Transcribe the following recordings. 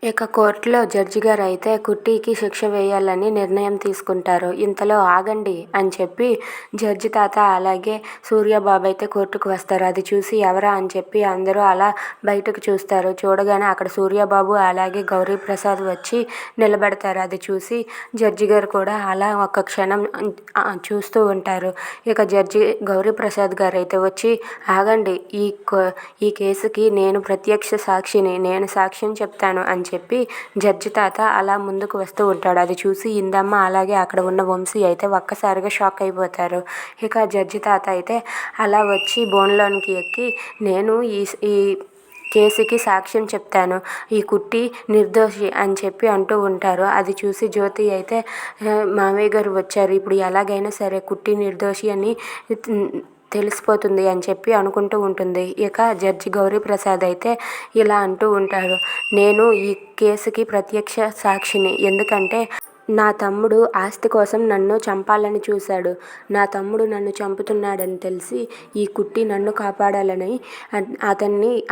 ఇక కోర్టులో జడ్జి గారు అయితే కుట్టికి శిక్ష వేయాలని నిర్ణయం తీసుకుంటారు. ఇంతలో ఆగండి అని చెప్పి జడ్జి తాత అలాగే సూర్యబాబు అయితే కోర్టుకు వస్తారు. అది చూసి ఎవరా అని చెప్పి అందరూ అలా బయటకు చూస్తారు. చూడగానే అక్కడ సూర్యబాబు అలాగే గౌరీప్రసాద్ వచ్చి నిలబడతారు. అది చూసి జడ్జి గారు కూడా అలా ఒక క్షణం చూస్తూ ఉంటారు. ఇక జడ్జి గౌరీప్రసాద్ గారు అయితే వచ్చి ఆగండి, ఈ కేసుకి నేను ప్రత్యక్ష సాక్షిని, నేను సాక్ష్యం చెప్తాను అని చెప్పి జడ్జి తాత అలా ముందుకు వస్తూ ఉంటాడు. అది చూసి ఇందమ్మ అలాగే అక్కడ ఉన్న వంశీ అయితే ఒక్కసారిగా షాక్ అయిపోతారు. ఇక జడ్జి తాత అయితే అలా వచ్చి బోన్లోనికి ఎక్కి నేను ఈ కేసుకి సాక్ష్యం చెప్తాను, ఈ కుట్టి నిర్దోషి అని చెప్పి అంటూ ఉంటారు. అది చూసి జ్యోతి అయితే మామయ్య గారు వచ్చారు, ఇప్పుడు ఎలాగైనా సరే కుట్టి నిర్దోషి అని తెలిసిపోతుంది అని చెప్పి అనుకుంటూ ఉంటుంది. ఇక జడ్జి గౌరీప్రసాద్ అయితే ఇలా అంటూ ఉంటారు, నేను ఈ కేసుకి ప్రత్యక్ష సాక్షిని, ఎందుకంటే నా తమ్ముడు ఆస్తి కోసం నన్ను చంపాలని చూశాడు. నా తమ్ముడు నన్ను చంపుతున్నాడని తెలిసి ఈ కుట్టి నన్ను కాపాడాలని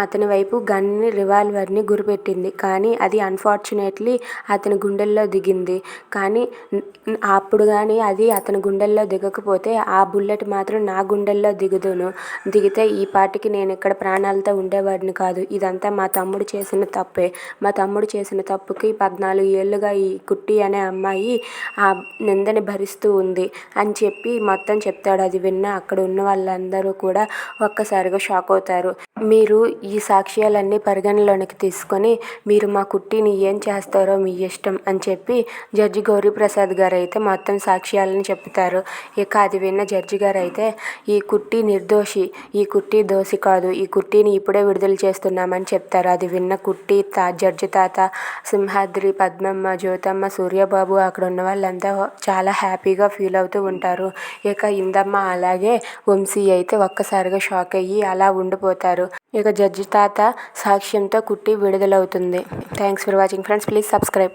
అతని వైపు గన్ని రివాల్వర్ని గురిపెట్టింది. కానీ అది అన్ఫార్చునేట్లీ అతని గుండెల్లో దిగింది. కానీ అప్పుడు కానీ అది అతని గుండెల్లో దిగకపోతే ఆ బుల్లెట్ మాత్రం నా గుండెల్లో దిగితే ఈ పాటికి నేను ఇక్కడ ప్రాణాలతో ఉండేవాడిని కాదు. ఇదంతా మా తమ్ముడు చేసిన తప్పే. మా తమ్ముడు చేసిన తప్పుకి 14 ఏళ్ళుగా ఈ కుట్టి అనే అమ్మాయి ఆ నిందని భరిస్తూ ఉంది అని చెప్పి మొత్తం చెప్తాడు. అది విన్న అక్కడ ఉన్న వాళ్ళందరూ కూడా ఒక్కసారిగా షాక్ అవుతారు. మీరు ఈ సాక్ష్యాలన్నీ పరిగణలోనికి తీసుకొని మీరు మా కుట్టిని ఏం చేస్తారో మీ ఇష్టం అని చెప్పి జడ్జి గౌరీప్రసాద్ గారు అయితే మొత్తం సాక్ష్యాలను చెప్తారు. ఇక అది విన్న జడ్జి గారు అయితే ఈ కుట్టి నిర్దోషి, ఈ కుట్టి దోషి కాదు, ఈ కుట్టిని ఇప్పుడే విడుదల చేస్తున్నామని చెప్తారు. అది విన్న కుట్టి జడ్జి తాత, సింహాద్రి, పద్మమ్మ, జ్యోతమ్మ, సూర్యబాబు అక్కడ ఉన్న వాళ్ళంతా చాలా హ్యాపీగా ఫీల్ అవుతూ ఉంటారు. ఇక ఇందమ్మ అలాగే వంశీ అయితే ఒక్కసారిగా షాక్ అయ్యి అలా ఉండిపోతారు. ఇక జడ్జి తాత సాక్ష్యంతో కుట్టి విడుదలవుతుంది. Thanks for watching friends, please subscribe.